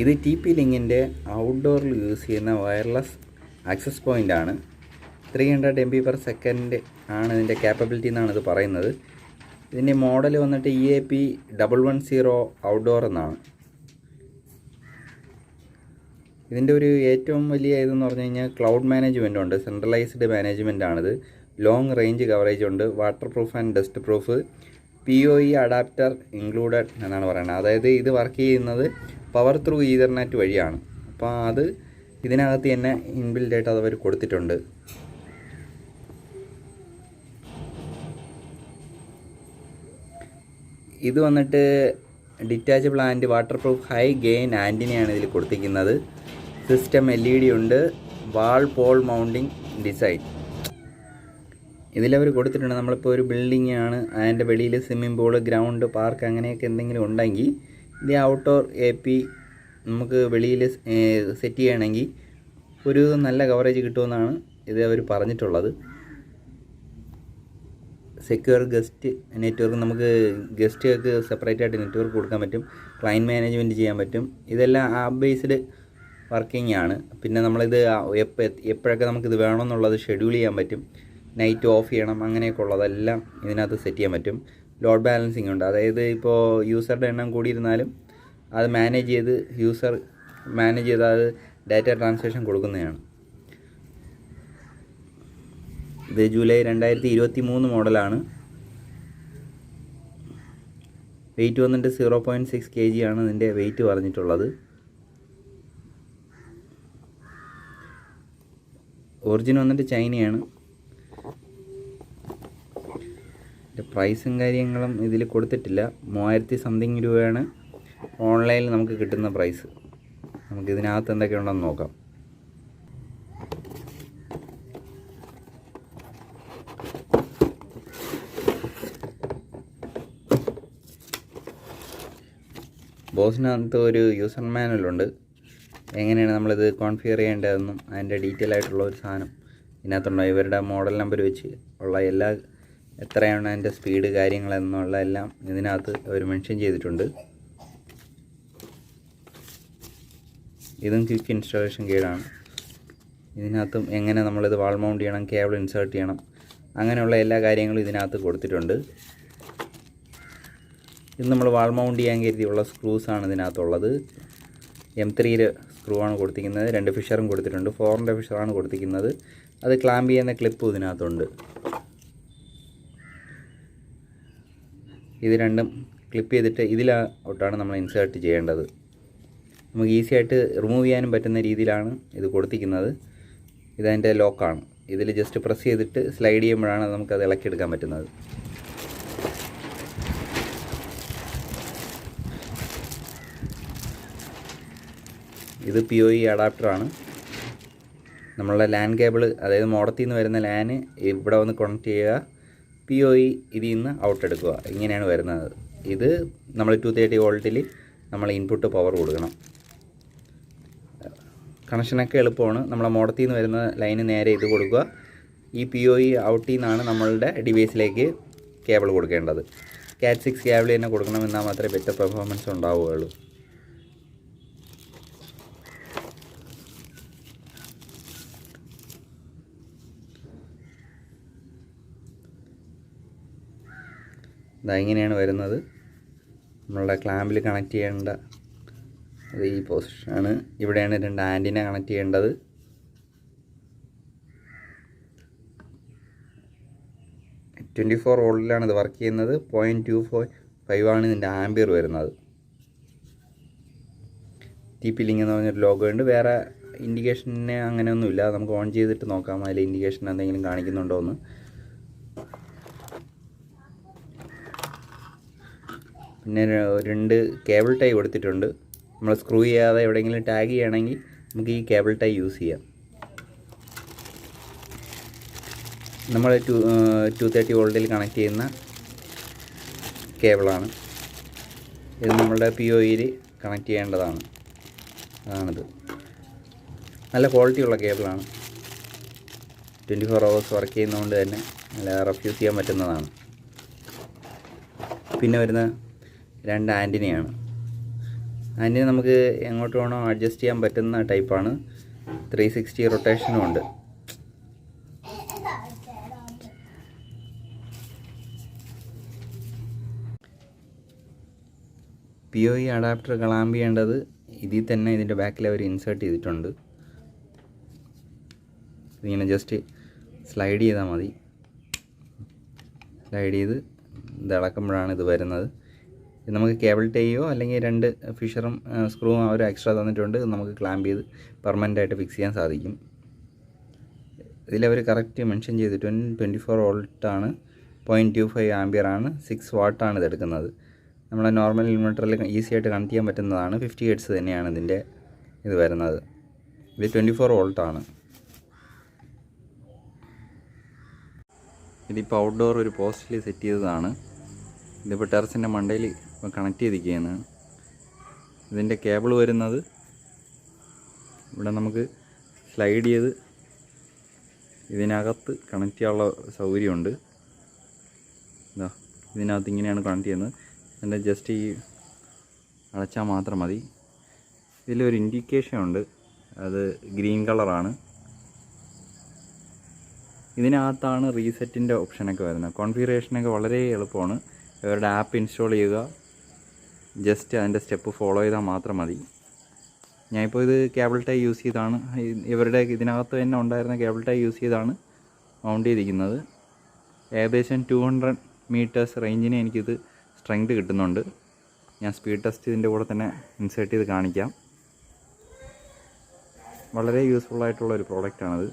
ഇത് TP-Linkൻ്റെ ഔട്ട്ഡോറിൽ യൂസ് ചെയ്യുന്ന wireless access പോയിൻ്റാണ്. 300 MB/s ആണ് ഇതിൻ്റെ ക്യാപ്പബിലിറ്റി എന്നാണ് ഇത് പറയുന്നത്. ഇതിൻ്റെ മോഡൽ വന്നിട്ട് EAP110 ഔട്ട്ഡോർ എന്നാണ്. ഇതിൻ്റെ ഒരു ഏറ്റവും വലിയ ഇതെന്ന് പറഞ്ഞു കഴിഞ്ഞാൽ ക്ലൗഡ് മാനേജ്മെൻ്റ് ഉണ്ട്, സെൻട്രലൈസ്ഡ് മാനേജ്മെൻ്റ് ആണിത്. ലോങ് റേഞ്ച് കവറേജ് ഉണ്ട്, water proof and dust proof, PoE adapter included എന്നാണ് പറയുന്നത്. അതായത് ഇത് വർക്ക് ചെയ്യുന്നത് പവർ ത്രൂ ഈതർനെറ്റ് വഴിയാണ്. അപ്പോൾ അത് ഇതിനകത്ത് തന്നെ ഇൻബിൽഡ് ആയിട്ട് അതവർ കൊടുത്തിട്ടുണ്ട്. ഇത് വന്നിട്ട് detachable and waterproof high gain ആൻറ്റിനയാണ് ഇതിൽ കൊടുത്തിരിക്കുന്നത്. സിസ്റ്റം LED ഉണ്ട്, വാൾ പോൾ മൗണ്ടിങ് ഡിസൈൻ ഇതിലവർ കൊടുത്തിട്ടുണ്ട്. നമ്മളിപ്പോൾ ഒരു ബിൽഡിംഗ് ആണ്, അതിൻ്റെ വെളിയിൽ സ്വിമ്മിംഗ് പൂള്, ഗ്രൗണ്ട്, പാർക്ക് അങ്ങനെയൊക്കെ എന്തെങ്കിലും ഉണ്ടെങ്കിൽ ഇത് ഔട്ട്ഡോർ AP നമുക്ക് വെളിയിൽ സെറ്റ് ചെയ്യണമെങ്കിൽ ഒരു നല്ല കവറേജ് കിട്ടുമെന്നാണ് ഇത് അവർ പറഞ്ഞിട്ടുള്ളത്. സെക്യൂർ ഗസ്റ്റ് നെറ്റ്വർക്ക്, നമുക്ക് ഗസ്റ്റുകൾക്ക് സെപ്പറേറ്റ് ആയിട്ട് നെറ്റ്വർക്ക് കൊടുക്കാൻ പറ്റും, ക്ലയൻറ്റ് മാനേജ്മെൻറ്റ് ചെയ്യാൻ പറ്റും. ഇതെല്ലാം ആപ്പ് ബേസ്ഡ് വർക്കിംഗ് ആണ്. പിന്നെ നമ്മളിത് എപ്പോഴൊക്കെ നമുക്കിത് വേണമെന്നുള്ളത് ഷെഡ്യൂൾ ചെയ്യാൻ പറ്റും. നൈറ്റ് ഓഫ് ചെയ്യണം അങ്ങനെയൊക്കെ ഉള്ളതെല്ലാം ഇതിനകത്ത് സെറ്റ് ചെയ്യാൻ പറ്റും. ലോഡ് ബാലൻസിങ് ഉണ്ട്, അതായത് ഇപ്പോൾ യൂസറുടെ എണ്ണം കൂടിയിരുന്നാലും അത് മാനേജ് ചെയ്ത് യൂസർ മാനേജ് ചെയ്ത് അത് ഡാറ്റ ട്രാൻസ്ലേഷൻ കൊടുക്കുന്നതാണ്. ഇത് ജൂലൈ 2023 മോഡലാണ്. വെയിറ്റ് വന്നിട്ട് 0.6 kg ആണ് ഇതിൻ്റെ വെയിറ്റ് പറഞ്ഞിട്ടുള്ളത്. ഒറിജിൻ വന്നിട്ട് ചൈനയാണ്. പ്രൈസും കാര്യങ്ങളും ഇതിൽ കൊടുത്തിട്ടില്ല. 3000 സംതിങ് രൂപയാണ് ഓൺലൈനിൽ നമുക്ക് കിട്ടുന്ന പ്രൈസ്. നമുക്കിതിനകത്ത് എന്തൊക്കെയുണ്ടെന്ന് നോക്കാം. ബോസിനകത്ത് ഒരു യൂസർ മാനുവലുണ്ട്, എങ്ങനെയാണ് നമ്മളിത് കോൺഫിഗർ ചെയ്യേണ്ടതെന്നും അതിൻ്റെ ഡീറ്റെയിൽ ആയിട്ടുള്ള ഒരു സാധനം ഇതിനകത്തുണ്ടോ. ഇവരുടെ മോഡൽ നമ്പർ വെച്ച് ഉള്ള എല്ലാ എത്രയാണ് അതിൻ്റെ സ്പീഡ് കാര്യങ്ങളെന്നുള്ള എല്ലാം ഇതിനകത്ത് അവർ മെൻഷൻ ചെയ്തിട്ടുണ്ട്. ഇതും ക്വിക്ക് ഇൻസ്റ്റാളേഷൻ ഗൈഡാണ്. ഇതിനകത്തും എങ്ങനെ നമ്മളിത് വാൾ മൗണ്ട് ചെയ്യണം, കേബിൾ ഇൻസേർട്ട് ചെയ്യണം, അങ്ങനെയുള്ള എല്ലാ കാര്യങ്ങളും ഇതിനകത്ത് കൊടുത്തിട്ടുണ്ട്. ഇത് നമ്മൾ വാൾ മൗണ്ട് ചെയ്യാൻ കരുതിയുള്ള സ്ക്രൂസാണ് ഇതിനകത്തുള്ളത്. M3 സ്ക്രൂ ആണ് കൊടുത്തിരിക്കുന്നത്. 2 ഫിഷറും കൊടുത്തിട്ടുണ്ട്. 4ൻ്റെ ഫിഷറാണ് കൊടുത്തിരിക്കുന്നത്. അത് ക്ലാമ്പ് ചെയ്യുന്ന ക്ലിപ്പും ഇതിനകത്തുണ്ട്. ഇത് രണ്ടും ക്ലിപ്പ് ചെയ്തിട്ട് ഇതിലോട്ടാണ് നമ്മൾ ഇൻസേർട്ട് ചെയ്യേണ്ടത്. നമുക്ക് ഈസി ആയിട്ട് റിമൂവ് ചെയ്യാനും പറ്റുന്ന രീതിയിലാണ് ഇത് കൊടുത്തിരിക്കുന്നത്. ഇതതിൻ്റെ ലോക്കാണ്. ഇതിൽ ജസ്റ്റ് പ്രസ് ചെയ്തിട്ട് സ്ലൈഡ് ചെയ്യുമ്പോഴാണ് നമുക്കത് ഇളക്കിയെടുക്കാൻ പറ്റുന്നത്. ഇത് PoE അഡാപ്റ്ററാണ്. നമ്മളുടെ ലാൻ കേബിൾ, അതായത് മോഡത്തിൽ നിന്ന് വരുന്ന ലാന് ഇവിടെ വന്ന് കണക്ട് ചെയ്യുക, PoE ഇതിൽ നിന്ന് ഔട്ട് എടുക്കുക, ഇങ്ങനെയാണ് വരുന്നത്. ഇത് നമ്മൾ 230 വോൾട്ടിൽ നമ്മൾ ഇൻപുട്ട് പവർ കൊടുക്കണം. കണക്ഷനൊക്കെ എളുപ്പമാണ്. നമ്മളെ മോഡത്തിൽ നിന്ന് വരുന്ന ലൈന് നേരെ ഇത് കൊടുക്കുക. ഈ PoE ഔട്ടിൽ നിന്നാണ് നമ്മളുടെ ഡിവൈസിലേക്ക് കേബിൾ കൊടുക്കേണ്ടത്. Cat 6 കേബിൾ തന്നെ കൊടുക്കണമെന്നാൽ മാത്രമേ ബെറ്റർ പെർഫോമൻസ് ഉണ്ടാവുകയുള്ളൂ. ഇങ്ങനെയാണ് വരുന്നത്. നമ്മളുടെ ക്ലാമ്പിൽ കണക്ട് ചെയ്യേണ്ട അത് ഈ പൊസിഷനാണ്. ഇവിടെയാണ് 2 ആൻറ്റിന കണക്ട് ചെയ്യേണ്ടത്. $24 വോൾട്ടിലാണ് ഇത് വർക്ക് ചെയ്യുന്നത്. 0.25 ആണ് ഇതിൻ്റെ ആംബിയർ വരുന്നത്. TP-Link എന്ന് പറഞ്ഞൊരു ലോഗോ ഉണ്ട്. വേറെ ഇൻഡിക്കേഷന് അങ്ങനെയൊന്നുമില്ല. നമുക്ക് ഓൺ ചെയ്തിട്ട് നോക്കാം അതിൽ ഇൻഡിക്കേഷൻ എന്തെങ്കിലും കാണിക്കുന്നുണ്ടോ എന്ന്. പിന്നെ 2 കേബിൾ ടൈ കൊടുത്തിട്ടുണ്ട്. നമ്മൾ സ്ക്രൂ ചെയ്യാതെ എവിടെയെങ്കിലും ടാഗ് ചെയ്യണമെങ്കിൽ നമുക്ക് ഈ കേബിൾ ടൈ യൂസ് ചെയ്യാം. നമ്മൾ 230 വോൾട്ടിൽ കണക്ട് ചെയ്യുന്ന കേബിളാണ് ഇത്. നമ്മളുടെ PoEയിൽ കണക്ട് ചെയ്യേണ്ടതാണ്. അതാണിത്. നല്ല ക്വാളിറ്റിയുള്ള കേബിളാണ്. 24 hours വർക്ക് ചെയ്യുന്നതുകൊണ്ട് തന്നെ നല്ല റെഫ്യൂസ് ചെയ്യാൻ പറ്റുന്നതാണ്. പിന്നെ വരുന്ന 2 ആൻറ്റിനയാണ്. അതിന് നമുക്ക് എങ്ങോട്ട് വേണോ അഡ്ജസ്റ്റ് ചെയ്യാൻ പറ്റുന്ന ടൈപ്പാണ്. 360 റൊട്ടേഷനും ഉണ്ട്. POE അഡാപ്റ്റർ ക്ലാമ്പ് ചെയ്യേണ്ടത് ഇതിൽ തന്നെ ഇതിൻ്റെ ബാക്കിൽ അവർ ഇൻസേർട്ട് ചെയ്തിട്ടുണ്ട്. ഇതിങ്ങനെ ജസ്റ്റ് സ്ലൈഡ് ചെയ്താൽ മതി. സ്ലൈഡ് ചെയ്ത് ഇത് ഇളക്കുമ്പോഴാണ് ഇത് വരുന്നത്. ഇത് നമുക്ക് കേബിൾ ടൈയോ അല്ലെങ്കിൽ 2 ഫിഷറും സ്ക്രൂവും അവർ എക്സ്ട്രാ തന്നിട്ടുണ്ട്. നമുക്ക് ക്ലാമ്പ് ചെയ്ത് പെർമനൻ്റായിട്ട് ഫിക്സ് ചെയ്യാൻ സാധിക്കും. ഇതിലവർ കറക്റ്റ് മെൻഷൻ ചെയ്തിട്ടുണ്ട് 24 വോൾട്ടാണ്, 0.25 ആംപിയറാണ്, 6 വാട്ടാണ് ഇതെടുക്കുന്നത്. നമ്മളെ നോർമൽ ഇൻവെർട്ടറിൽ ഈസി ആയിട്ട് കണക്ട് ചെയ്യാൻ പറ്റുന്നതാണ്. 50 ഹെർട്സ് തന്നെയാണ് ഇതിൻ്റെ ഇത് വരുന്നത്. ഇത് 24 വോൾട്ടാണ്. ഇതിപ്പോൾ ഔട്ട്ഡോർ ഒരു പോസ്റ്റിൽ സെറ്റ് ചെയ്തതാണ്. ഇതിപ്പോൾ ടെറസിൻ്റെ മണ്ടയിൽ ഇപ്പോൾ കണക്ട് ചെയ്തിരിക്കുകയാണ്. ഇതിൻ്റെ കേബിൾ വരുന്നത് ഇവിടെ നമുക്ക് സ്ലൈഡ് ചെയ്ത് ഇതിനകത്ത് കണക്ട് ചെയ്യാനുള്ള സൗകര്യമുണ്ട്. ഇതാ ഇതിനകത്ത് ഇങ്ങനെയാണ് കണക്ട് ചെയ്യുന്നത്. അതിൻ്റെ ജസ്റ്റ് ഈ അടച്ചാൽ മാത്രം മതി. ഇതിലൊരു ഇൻഡിക്കേഷൻ ഉണ്ട്, അത് ഗ്രീൻ കളറാണ്. ഇതിനകത്താണ് റീസെറ്റിൻ്റെ ഓപ്ഷനൊക്കെ വരുന്നത്. കോൺഫിഗറേഷനൊക്കെ വളരെ എളുപ്പമാണ്. ഇവരുടെ ആപ്പ് ഇൻസ്റ്റാൾ ചെയ്യുക, ജസ്റ്റ് അതിൻ്റെ സ്റ്റെപ്പ് ഫോളോ ചെയ്താൽ മാത്രം മതി. ഞാനിപ്പോൾ ഇത് കേബിൾ ടൈ യൂസ് ചെയ്താണ്, ഇവരുടെ ഇതിനകത്ത് തന്നെ ഉണ്ടായിരുന്ന കേബിൾ ടൈ യൂസ് ചെയ്താണ് മൗണ്ട് ചെയ്തിരിക്കുന്നത്. ഏകദേശം 200 മീറ്റേഴ്സ് റേഞ്ചിന് എനിക്കിത് സ്ട്രെങ്ത് കിട്ടുന്നുണ്ട്. ഞാൻ സ്പീഡ് ടെസ്റ്റ് ഇതിൻ്റെ കൂടെ തന്നെ ഇൻസേർട്ട് ചെയ്ത് കാണിക്കാം. വളരെ യൂസ്ഫുള്ളായിട്ടുള്ളൊരു പ്രോഡക്റ്റാണത്.